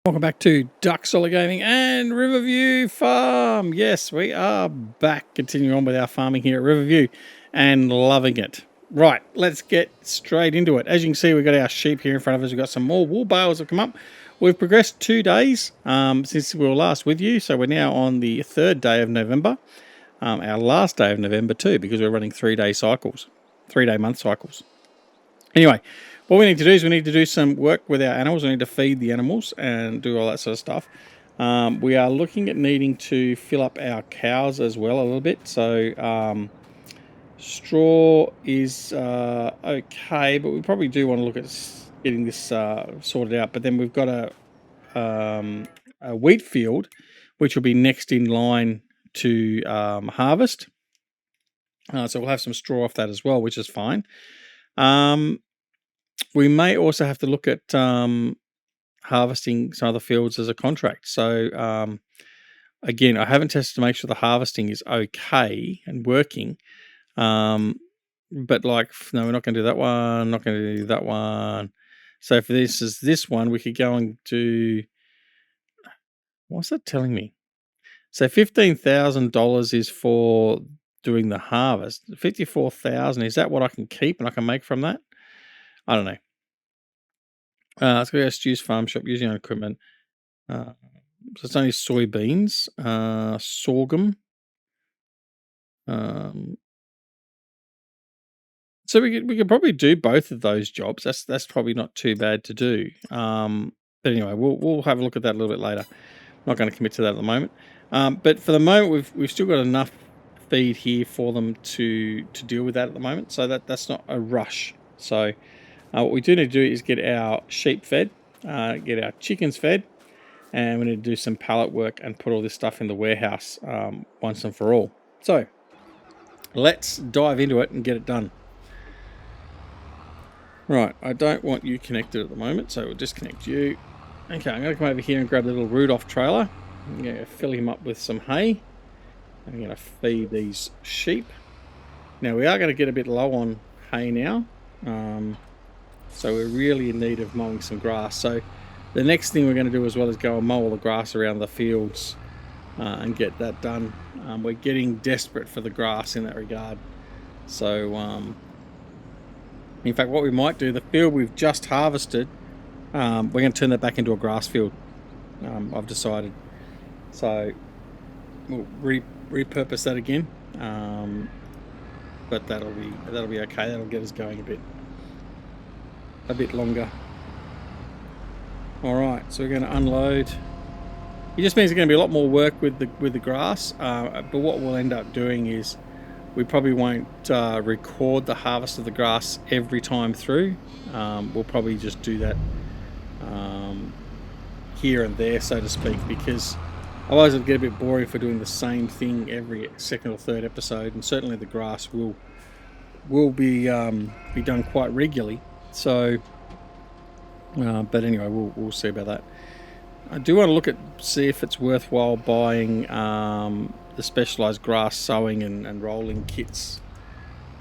Welcome back to Duck Solid Gaming and Riverview Farm. Yes, we are back, continuing on with our farming here at Riverview and loving it. Right, let's get straight into it. As you can see, we've got our sheep here in front of us. We've got some more wool bales that have come up. We've progressed 2 days since we were last with you, so we're now on the 3rd day of November. Our last day of November too, because we're running 3-day cycles, 3-day month cycles. Anyway, what we need to do is we need to do some work with our animals. We need to feed the animals and do all that sort of stuff. We are looking at needing to fill up our cows as well a little bit. So straw is okay, but we probably do want to look at getting this sorted out. But then we've got a wheat field, which will be next in line to harvest. So we'll have some straw off that as well, which is fine. We may also have to look at harvesting some other fields as a contract. So again, I haven't tested to make sure the harvesting is okay and working. But like, no, we're not going to do that one. Not going to do that one. So if this is this one, we could go and do. What's that telling me? So $15,000 is for doing the harvest. 54,000, is that what I can keep and I can make from that? I don't know. Let's go to Stu's Farm Shop using our equipment. So it's only soybeans, sorghum. So we could probably do both of those jobs. That's probably not too bad to do. But anyway, we'll have a look at that a little bit later. I'm not going to commit to that at the moment. But for the moment, we've still got enough feed here for them to deal with that at the moment. So that's not a rush. So what we do need to do is get our sheep fed, get our chickens fed, and we need to do some pallet work and put all this stuff in the warehouse once and for all. So let's dive into it and get it done. Right, I don't want you connected at the moment, so we'll disconnect you. Okay, I'm going to come over here and grab the little Rudolph trailer. I'm going to fill him up with some hay. I'm going to feed these sheep. Now we are going to get a bit low on hay now. So we're really in need of mowing some grass. So the next thing we're going to do as well is go and mow all the grass around the fields and get that done. We're getting desperate for the grass in that regard. So in fact, what we might do, the field we've just harvested, we're going to turn that back into a grass field. I've decided. So we'll repurpose that again. But that'll be okay. That'll get us going a bit longer. All right, so we're going to unload. It just means there's going to be a lot more work with the grass. But what we'll end up doing is we probably won't record the harvest of the grass every time through. We'll probably just do that here and there, so to speak, because otherwise it'll get a bit boring for doing the same thing every second or third episode. And certainly the grass will be done quite regularly. So, but anyway, we'll see about that. I do want to look at see if it's worthwhile buying the specialised grass sowing and rolling kits.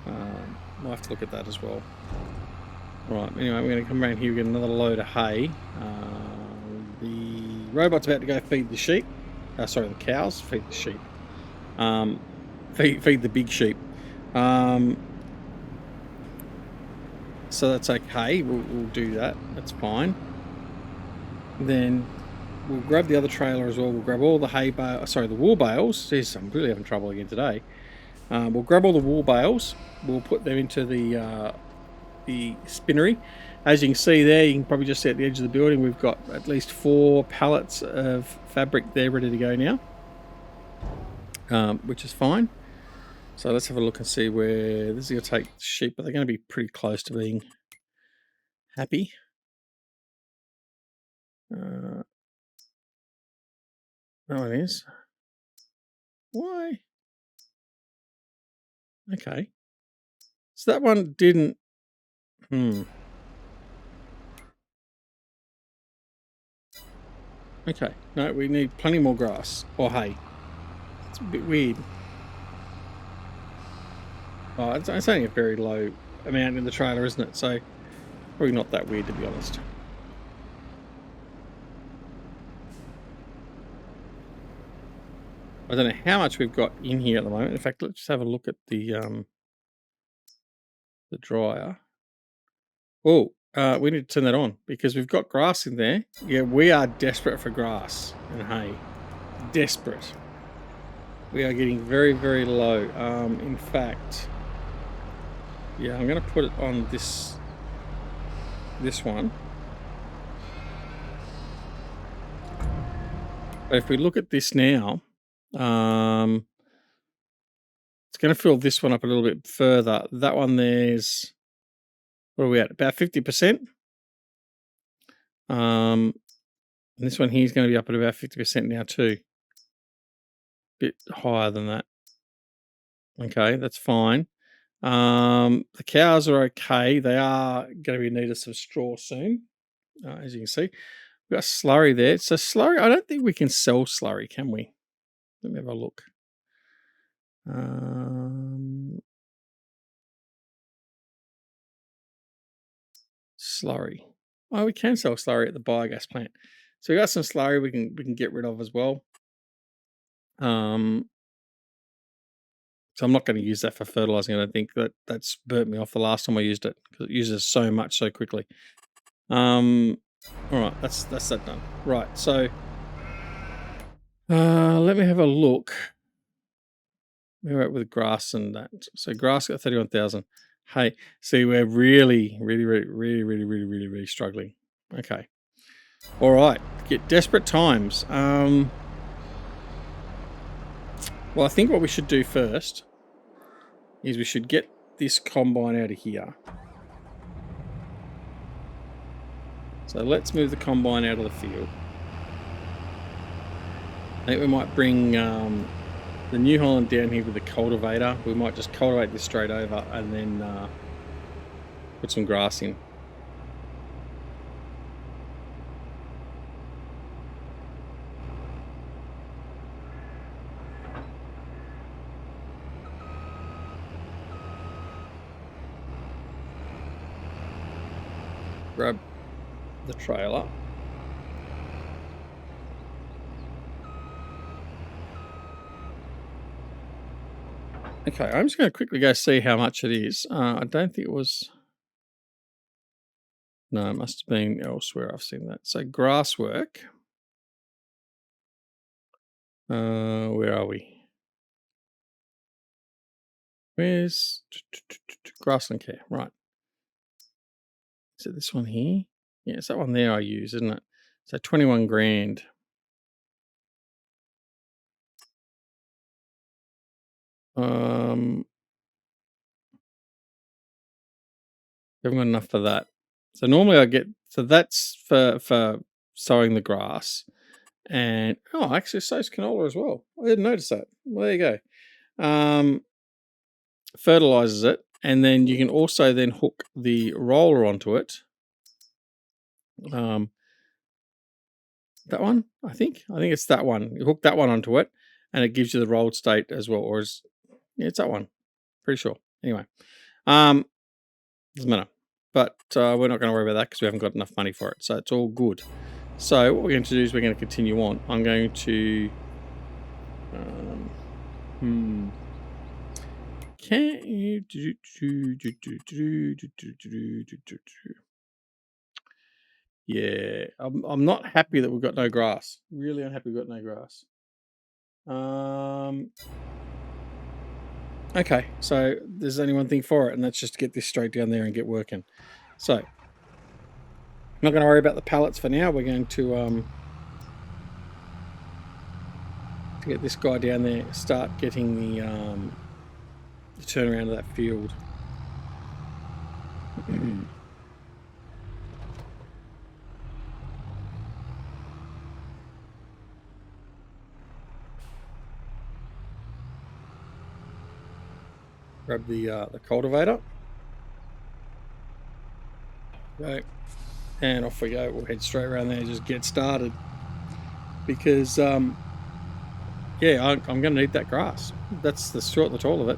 We'll have to look at that as well. Right. Anyway, we're going to come around here. We get another load of hay. The robot's about to go feed the sheep. Sorry, the cows. Feed the sheep. Feed the big sheep. So that's okay. We'll do that. That's fine. Then we'll grab the other trailer as well. We'll grab all the the wool bales. Jeez, I'm really having trouble again today. We'll grab all the wool bales. We'll put them into the spinnery. As you can see there, you can probably just see at the edge of the building, we've got at least 4 pallets of fabric there ready to go now, which is fine. So let's have a look and see where this is going to take the sheep, but they're going to be pretty close to being happy. No, it is. Why? Okay. So that one didn't. Okay. No, we need plenty more grass or hay. It's a bit weird. Oh, it's only a very low amount in the trailer, isn't it? So probably not that weird, to be honest. I don't know how much we've got in here at the moment. In fact, let's just have a look at the dryer. Oh, we need to turn that on because we've got grass in there. Yeah, we are desperate for grass and hay. Desperate. We are getting very, very low. In fact, yeah, I'm going to put it on this one. But if we look at this now, it's going to fill this one up a little bit further. That one there's, what are we at? About 50%. And this one here is going to be up at about 50% now too. Bit higher than that. Okay, that's fine. The cows are okay. They are going to be in need of some straw soon, as you can see. We've got slurry there. So slurry, I don't think we can sell slurry, can we? Let me have a look. Slurry. Oh, we can sell slurry at the biogas plant. So we got some slurry we can get rid of as well. So I'm not going to use that for fertilizing. I don't think that's burnt me off the last time I used it because it uses so much so quickly. All right, that's that done. Right, so let me have a look. We're at with grass and that. So grass got 31,000. Hey, see, we're really struggling. Okay. All right. Get desperate times. Well, I think what we should do first is we should get this combine out of here. So let's move the combine out of the field. I think we might bring the New Holland down here with the cultivator. We might just cultivate this straight over and then put some grass in. Grab the trailer. Okay, I'm just going to quickly go see how much it is. I don't think it was... No, it must have been elsewhere. I've seen that. So grass work. Where are we? Where's grassland care? Right. Is it this one here? Yeah, it's that one there I use, isn't it? So 21 grand. Haven't got enough for that. So normally I get, so that's for sowing the grass. And, oh, actually it sows canola as well. I didn't notice that. Well, there you go. Fertilizes it. And then you can also then hook the roller onto it. That one, I think it's that one. You hook that one onto it and it gives you the rolled state as well. Or is, yeah, it's that one. Pretty sure. Anyway, doesn't matter. But we're not going to worry about that because we haven't got enough money for it. So it's all good. So what we're going to do is we're going to continue on. I'm going to... Can you... Yeah, I'm not happy that we've got no grass. Really unhappy we've got no grass. Okay, so there's only one thing for it, and that's just to get this straight down there and get working. So, I'm not going to worry about the pallets for now. We're going to get this guy down there, start getting the turnaround of that field. Grab the cultivator. Go. And off we go. We'll head straight around there and just get started. Because, yeah, I'm going to need that grass. That's the short and the tall of it.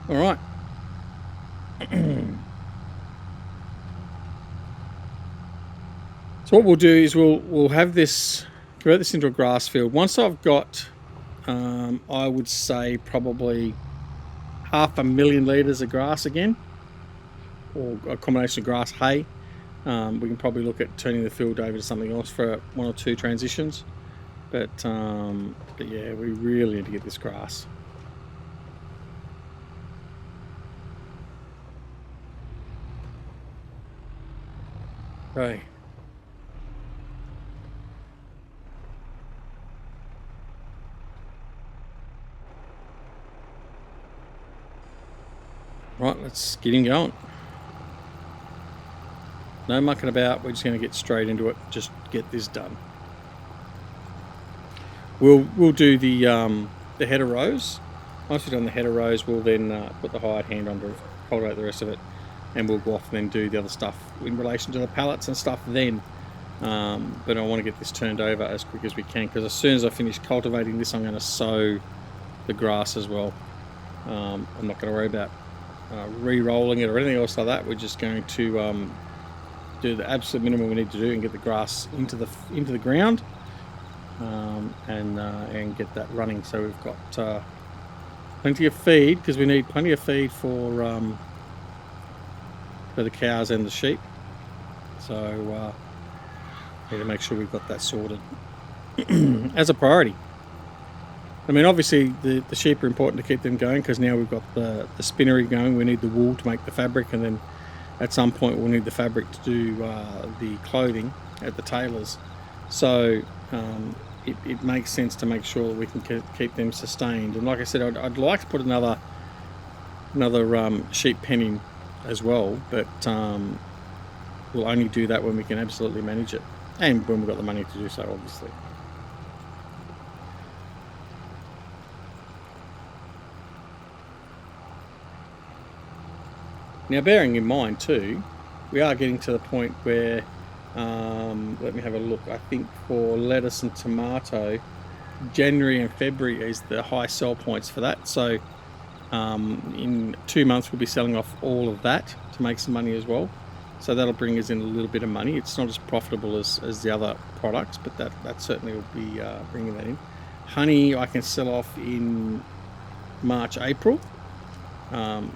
All right. So what we'll do is we'll have this, convert this into a grass field. Once I've got, I would say probably 500,000 litres of grass again, or a combination of grass hay. We can probably look at turning the field over to something else for 1 or 2 transitions. But yeah, we really need to get this grass. Okay. Right, let's get him going. No mucking about, we're just going to get straight into it, just get this done. We'll do the header rows. Once we've done the header rows, we'll then put the hired hand on to cultivate the rest of it, and we'll go off and then do the other stuff in relation to the pallets and stuff then. But I want to get this turned over as quick as we can, because as soon as I finish cultivating this, I'm going to sow the grass as well. I'm not going to worry about re-rolling it or anything else like that. We're just going to do the absolute minimum we need to do and get the grass into the ground, and get that running. So we've got plenty of feed, because we need plenty of feed for the cows and the sheep. So need to make sure we've got that sorted as a priority. I mean, obviously the sheep are important to keep them going, because now we've got the spinnery going. We need the wool to make the fabric, and then at some point we'll need the fabric to do the clothing at the tailors. So it makes sense to make sure that we can keep them sustained. And like I said, I'd like to put another sheep pen in as well, but we'll only do that when we can absolutely manage it, and when we've got the money to do so, obviously. Now, bearing in mind too, we are getting to the point where, let me have a look, I think for lettuce and tomato, January and February is the high sell points for that. So in 2 months we'll be selling off all of that to make some money as well. So that'll bring us in a little bit of money. It's not as profitable as the other products, but that certainly will be bringing that in. Honey I can sell off in March, April.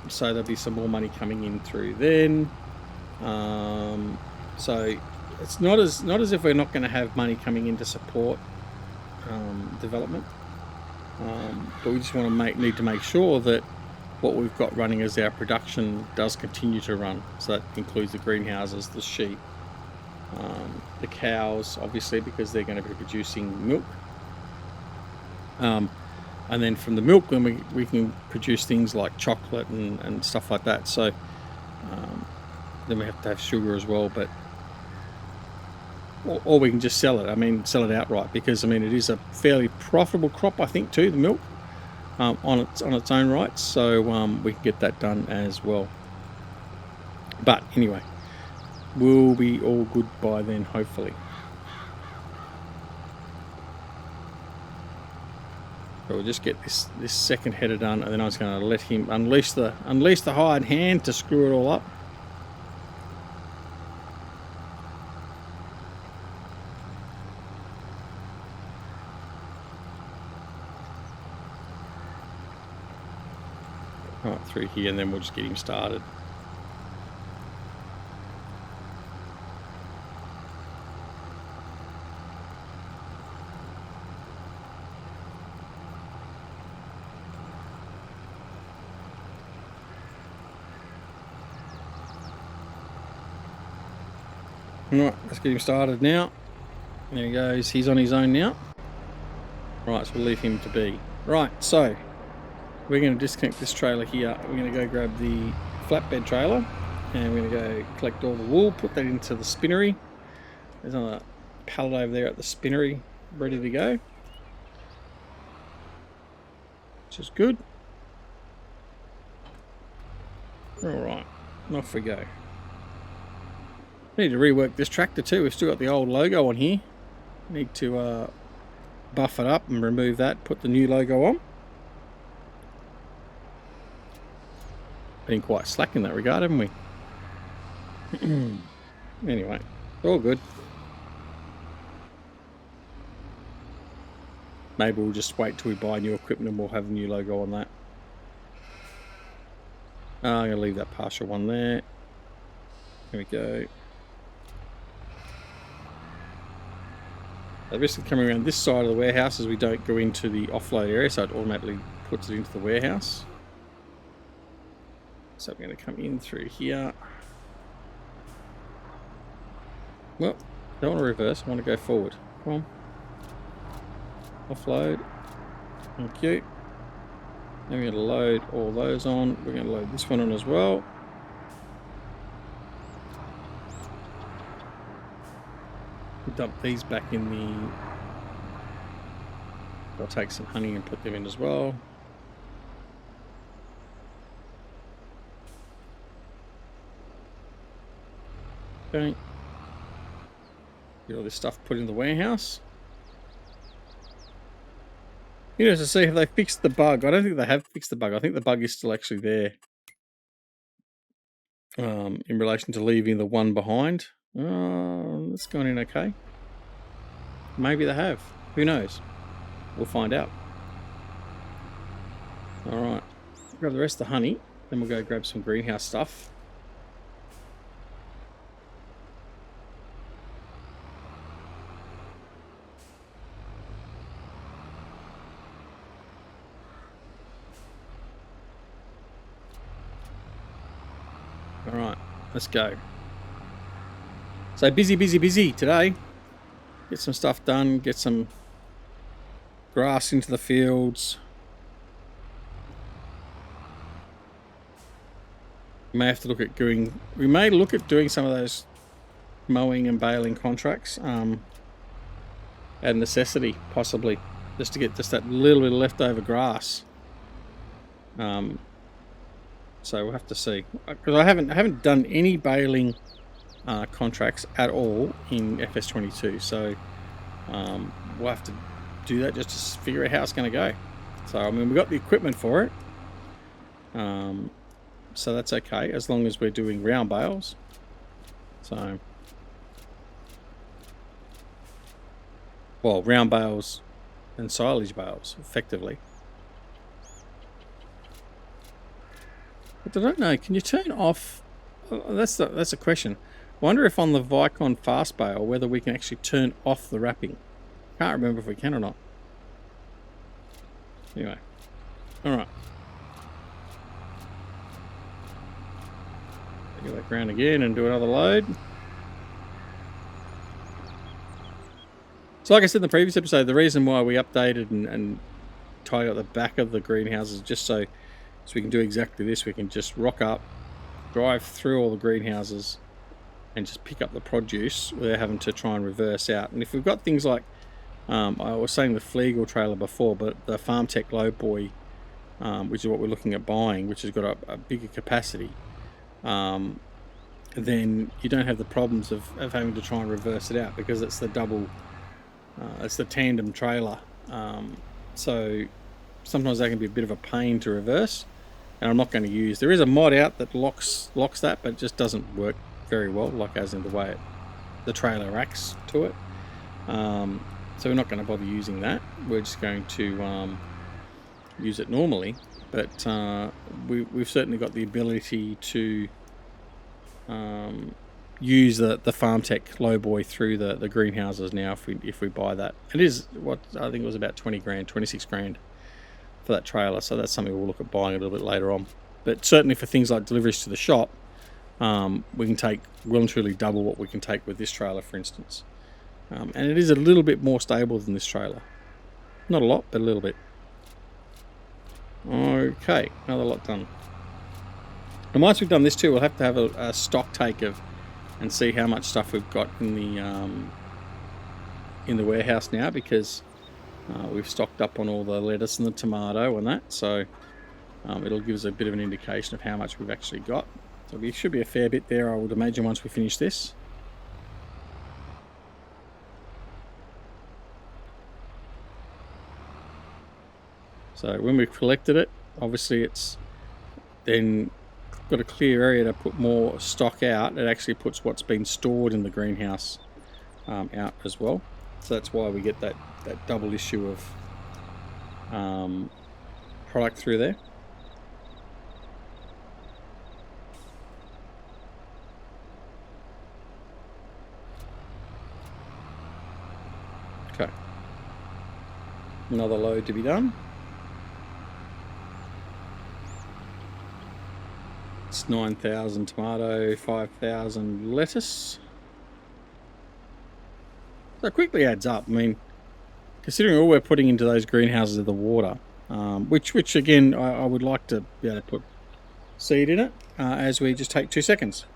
So there'll be some more money coming in through then. So it's not as if we're not going to have money coming in to support development, but we just want to need to make sure that what we've got running as our production does continue to run. So that includes the greenhouses, the sheep, the cows, obviously, because they're going to be producing milk. And then from the milk, then we can produce things like chocolate and stuff like that. So then we have to have sugar as well, but or we can just sell it. I mean, sell it outright, because I mean it is a fairly profitable crop, I think, too, the milk on its own rights. So we can get that done as well. But anyway, we'll be all good by then, hopefully. So we'll just get this second header done, and then I was going to let him unleash the hired hand to screw it all up. Right through here, and then we'll just get him started. Right, let's get him started now. There he goes, he's on his own now. Right, so we'll leave him to be. Right, so we're going to disconnect this trailer here. We're going to go grab the flatbed trailer, and we're going to go collect all the wool, put that into the spinnery. There's another pallet over there at the spinnery, ready to go, which is good. Alright, off we go. Need to rework this tractor too. We've still got the old logo on here. Need to buff it up and remove that, put the new logo on. Been quite slack in that regard, haven't we? Anyway, all good. maybe we'll just wait till we buy new equipment and we'll have a new logo on that. I'm going to leave that partial one there. There we go. So basically coming around this side of the warehouse as we don't go into the offload area, so it automatically puts it into the warehouse. So we're going to come in through here. Well, don't want to reverse, I want to go forward. Come on. Offload. Thank you. Then we're going to load all those on. We're going to load this one on as well. Dump these back in the... I'll take some honey and put them in as well. Okay. Get all this stuff put in the warehouse. Interesting to see if they fixed the bug. I don't think they have fixed the bug. I think the bug is still actually there. In relation to leaving the one behind. It's gone in okay. Maybe they have. Who knows? We'll find out. Alright. Grab the rest of the honey. Then we'll go grab some greenhouse stuff. Alright. Let's go. So busy, busy, busy today. Get some stuff done, get some grass into the fields. We may have to look at doing, we may look at doing some of those mowing and baling contracts at necessity, possibly, just to get just that little bit of leftover grass. So we'll have to see, because I haven't done any baling contracts at all in FS22, so we'll have to do that just to figure out how it's going to go. So I mean, we've got the equipment for it, so that's okay as long as we're doing round bales. So, well, round bales and silage bales effectively. But I don't know, can you turn off, that's a question. I wonder if on the Vicon fast bale whether we can actually turn off the wrapping. Can't remember if we can or not. Anyway, alright. Go back around again and do another load. So like I said in the previous episode, the reason why we updated and tied up the back of the greenhouses just so we can do exactly this. We can just rock up, drive through all the greenhouses and just pick up the produce without having to try and reverse out. And if we've got things like, I was saying the Flegel trailer before, but the FarmTech Lowboy, which is what we're looking at buying, which has got a bigger capacity, then you don't have the problems of having to try and reverse it out because it's the double, it's the tandem trailer. So sometimes that can be a bit of a pain to reverse, and I'm not going to use. There is a mod out that locks that, but it just doesn't work very well, like as in the way the trailer acts to it. So we're not going to bother using that. We're just going to use it normally, but we've certainly got the ability to use the FarmTech Lowboy through the greenhouses now if we buy that. It is what I think it was about 20 grand, 26 grand for that trailer, so that's something we'll look at buying a little bit later on. But certainly for things like deliveries to the shop, we can take well and truly double what we can take with this trailer, for instance. And it is a little bit more stable than this trailer. Not a lot, but a little bit. Okay, another lot done. And once we've done this too, we'll have to have a stock take of and see how much stuff we've got in the warehouse now, because we've stocked up on all the lettuce and the tomato and that, so it'll give us a bit of an indication of how much we've actually got. So there should be a fair bit there, I would imagine, once we finish this. So when we've collected it, obviously it's then got a clear area to put more stock out. It actually puts what's been stored in the greenhouse out as well. So that's why we get that double issue of product through there. Okay. Another load to be done. It's 9,000 tomato, 5,000 lettuce. That quickly adds up. I mean, considering all we're putting into those greenhouses are the water, which again, I would like to be able to put seed in it as we just take 2 seconds.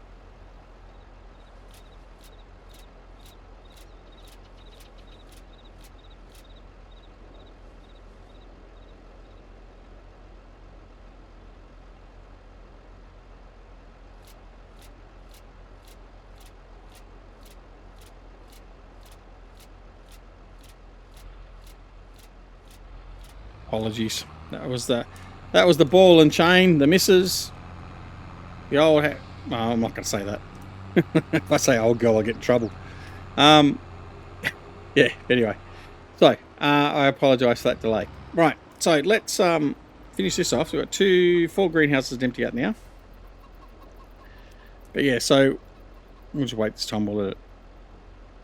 Apologies. That was the ball and chain, the misses. The old well, I'm not going to say that. If I say old girl, I'll get in trouble. Yeah, anyway. So, I apologise for that delay. Right, so let's finish this off. So we've got 4 greenhouses to empty out now. But yeah, so we'll just wait this time. We'll let it.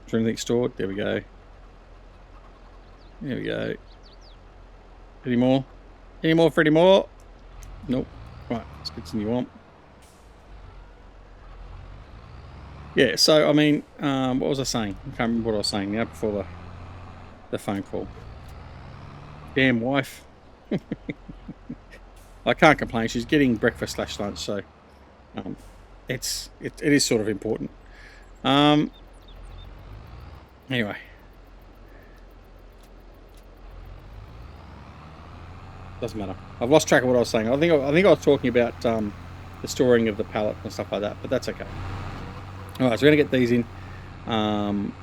Is there anything stored? There we go. There we go. Any more? Any more for any more? Nope. Right, let's continue on. Yeah, so I mean, what was I saying? I can't remember what I was saying now before the phone call. Damn wife. I can't complain. She's getting breakfast / lunch, so it is sort of important. Anyway. Doesn't matter. I've lost track of what I was saying. I think I was talking about the storing of the pallet and stuff like that, but that's okay. All right, so we're gonna get these in, and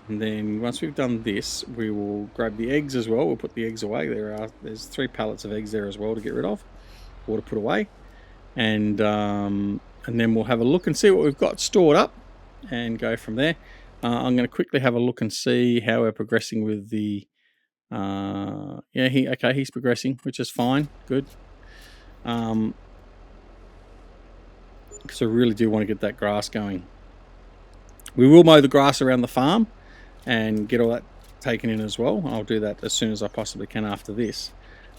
then once we've done this, we will grab the eggs as well. We'll put the eggs away. There's 3 pallets of eggs there as well to get rid of, or to put away, and then we'll have a look and see what we've got stored up, and go from there. I'm going to quickly have a look and see how we're progressing with the. Yeah, he's progressing, which is fine, good. Because I really do want to get that grass going. We will mow the grass around the farm and get all that taken in as well. I'll do that as soon as I possibly can after this.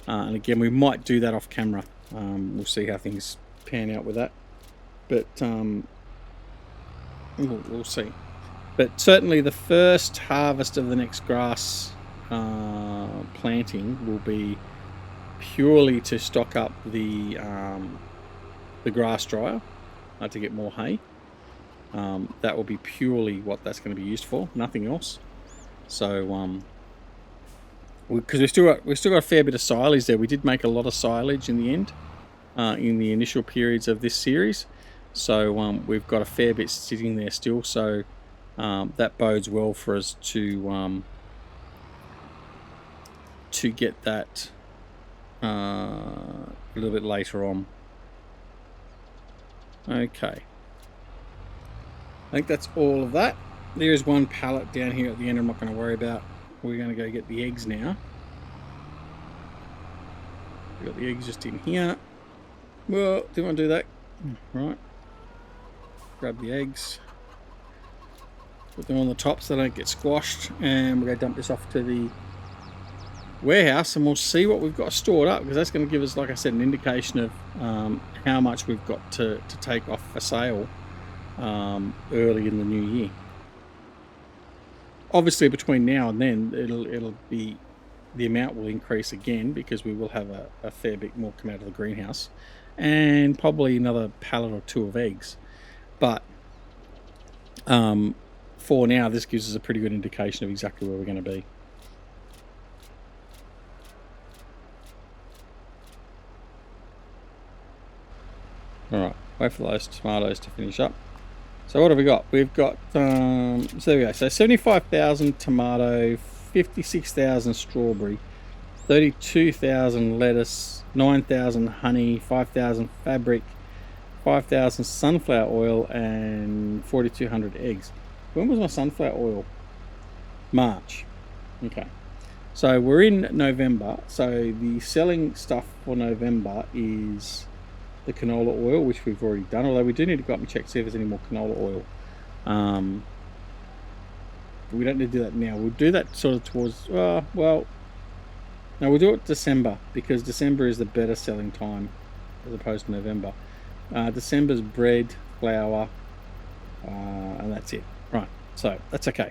And again, we might do that off camera. We'll see how things pan out with that. But we'll see. But certainly the first harvest of the next grass planting will be purely to stock up the grass dryer to get more hay. That will be purely what that's going to be used for, nothing else. So because we've still got a fair bit of silage there. We did make a lot of silage in the end, in the initial periods of this series. So we've got a fair bit sitting there still. So that bodes well for us to get that a little bit later on. Okay. I think that's all of that. There is one pallet down here at the end I'm not going to worry about. We're going to go get the eggs now. We've got the eggs just in here. Well, do you want to do that? Right. Grab the eggs. Put them on the top so they don't get squashed. And we're going to dump this off to the warehouse and we'll see what we've got stored up, because that's going to give us, like I said, an indication of how much we've got to take off for sale early in the new year. Obviously between now and then it'll be, the amount will increase again, because we will have a fair bit more come out of the greenhouse, and probably another pallet or 2 of eggs. But for now, this gives us a pretty good indication of exactly where we're going to be. Alright, wait for those tomatoes to finish up. So what have we got? We've got, so there we go. So 75,000 tomato, 56,000 strawberry, 32,000 lettuce, 9,000 honey, 5,000 fabric, 5,000 sunflower oil, and 4,200 eggs. When was my sunflower oil? March. Okay. So we're in November. So the selling stuff for November is the canola oil, which we've already done. Although we do need to go up and check see if there's any more canola oil. We don't need to do that now. We'll do that sort of towards well, no, we'll do it December, because December is the better selling time as opposed to November. December's bread, flour, and that's it. Right, so that's okay.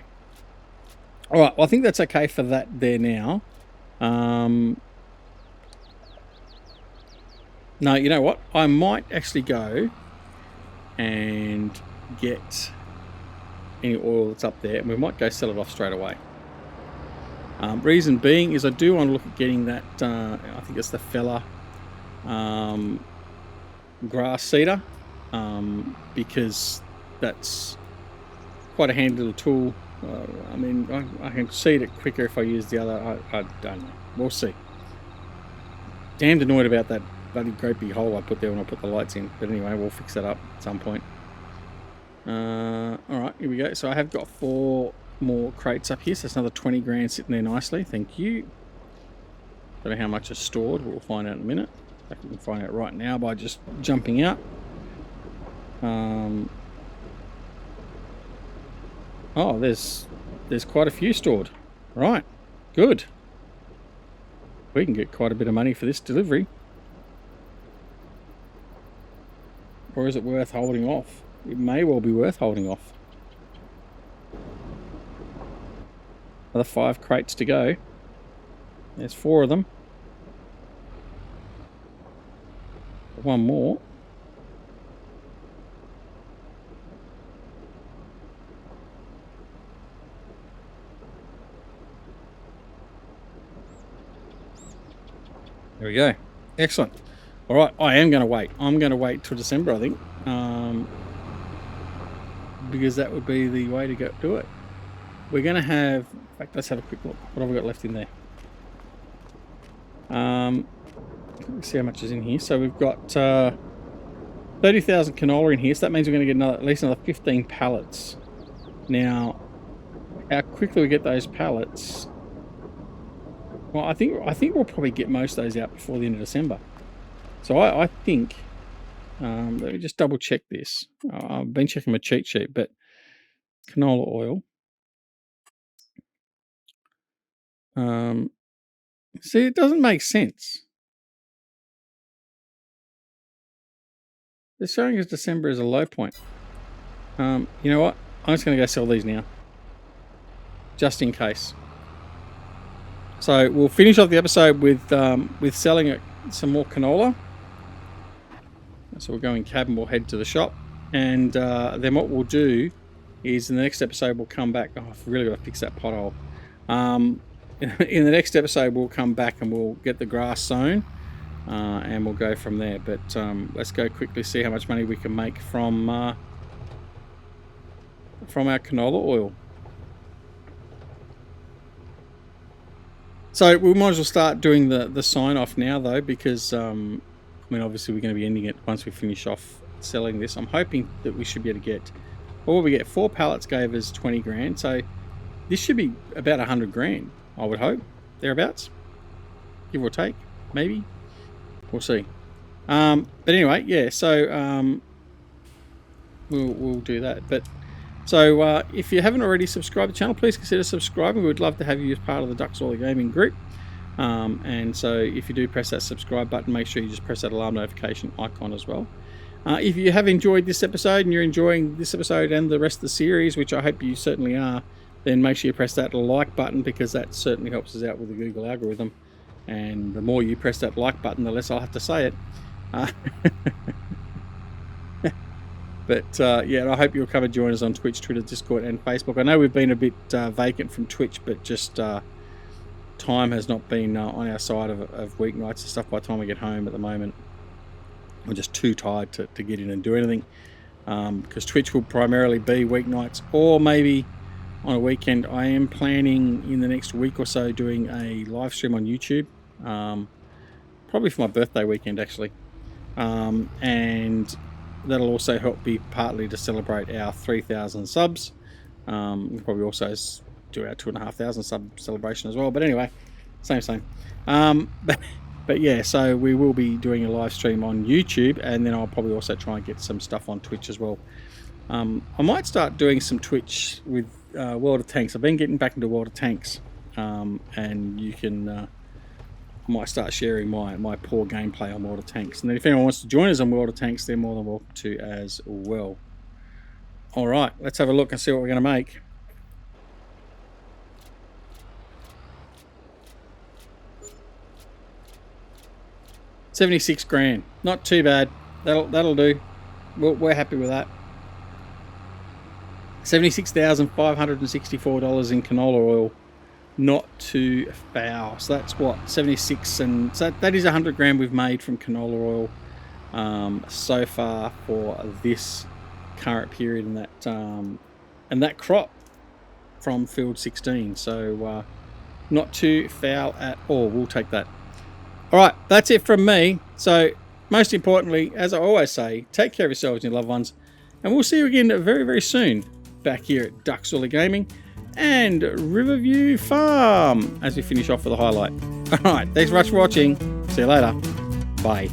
All right, well, I think that's okay for that there now. No, you know what? I might actually go and get any oil that's up there, and we might go sell it off straight away. Reason being is I do want to look at getting that, I think it's the Fella grass seeder, because that's quite a handy little tool. I mean, I can seed it quicker if I use the other. I don't know. We'll see. Damned annoyed about that bloody great big hole I put there when I put the lights in. But anyway, we'll fix that up at some point. Alright, here we go. So I have got 4 more crates up here. So that's another 20 grand sitting there nicely. Thank you. Don't know how much is stored. We'll find out in a minute. I can find out right now by just jumping out. Oh, there's quite a few stored. Right, good. We can get quite a bit of money for this delivery. Or is it worth holding off? It may well be worth holding off. Another 5 crates to go. There's 4 of them. 1 more. There we go. Excellent. All right, I am going to wait. I'm going to wait till December, I think, because that would be the way to go do it. We're going to have, in fact, let's have a quick look. What have we got left in there? Let's see how much is in here. So we've got 30,000 canola in here, so that means we're going to get at least another 15 pallets. Now, how quickly we get those pallets? Well, I think we'll probably get most of those out before the end of December. So I think, let me just double check this. I've been checking my cheat sheet, but canola oil. See, it doesn't make sense. They're showing us December as a low point. You know what? I'm just going to go sell these now, just in case. So we'll finish off the episode with selling some more canola. So we'll go in cab and we'll head to the shop, and then what we'll do is in the next episode we'll come back. Oh, I've really got to fix that pothole. In the next episode we'll come back and we'll get the grass sown, and we'll go from there. But let's go quickly see how much money we can make from our canola oil. So we might as well start doing the sign off now, though, because I mean, obviously we're going to be ending it once we finish off selling this. I'm hoping that we should be able to get, what will we get? 4 pallets gave us 20 grand, so this should be about 100 grand, I would hope, thereabouts, give or take, maybe. We'll see. But anyway, yeah. So we'll do that. But so if you haven't already subscribed to the channel, please consider subscribing. We'd love to have you as part of the Ducks Oil Gaming group. And so if you do press that subscribe button, make sure you just press that alarm notification icon as well. If you have enjoyed this episode and you're enjoying this episode and the rest of the series, which I hope you certainly are, then make sure you press that like button, because that certainly helps us out with the Google algorithm. And the more you press that like button, the less I'll have to say it. But yeah, I hope you'll come and join us on Twitch, Twitter, Discord, and Facebook. I know we've been a bit vacant from Twitch, but just time has not been on our side of weeknights and stuff by the time we get home at the moment. I'm just too tired to get in and do anything, because Twitch will primarily be weeknights or maybe on a weekend. I am planning in the next week or so doing a live stream on YouTube, probably for my birthday weekend actually, and that'll also help me partly to celebrate our 3,000 subs. We'll probably also do our 2,500 sub celebration as well. But anyway, Same. But yeah, so we will be doing a live stream on YouTube, and then I'll probably also try and get some stuff on Twitch as well. I might start doing some Twitch with World of Tanks. I've been getting back into World of Tanks, and you can I might start sharing my poor gameplay on World of Tanks. And then if anyone wants to join us on World of Tanks, they're more than welcome to as well. All right, let's have a look and see what we're going to make. $76 grand, not too bad. That'll do. We're happy with that. $76,564 in canola oil, not too foul. So that's what, 76, and so that is 100 grand we've made from canola oil so far for this current period and that crop from field 16. So not too foul at all. We'll take that. All right, that's it from me. So most importantly, as I always say, take care of yourselves and your loved ones, and we'll see you again very, very soon back here at Duxwiller Gaming and Riverview Farm as we finish off with a highlight. All right, thanks very much for watching. See you later. Bye.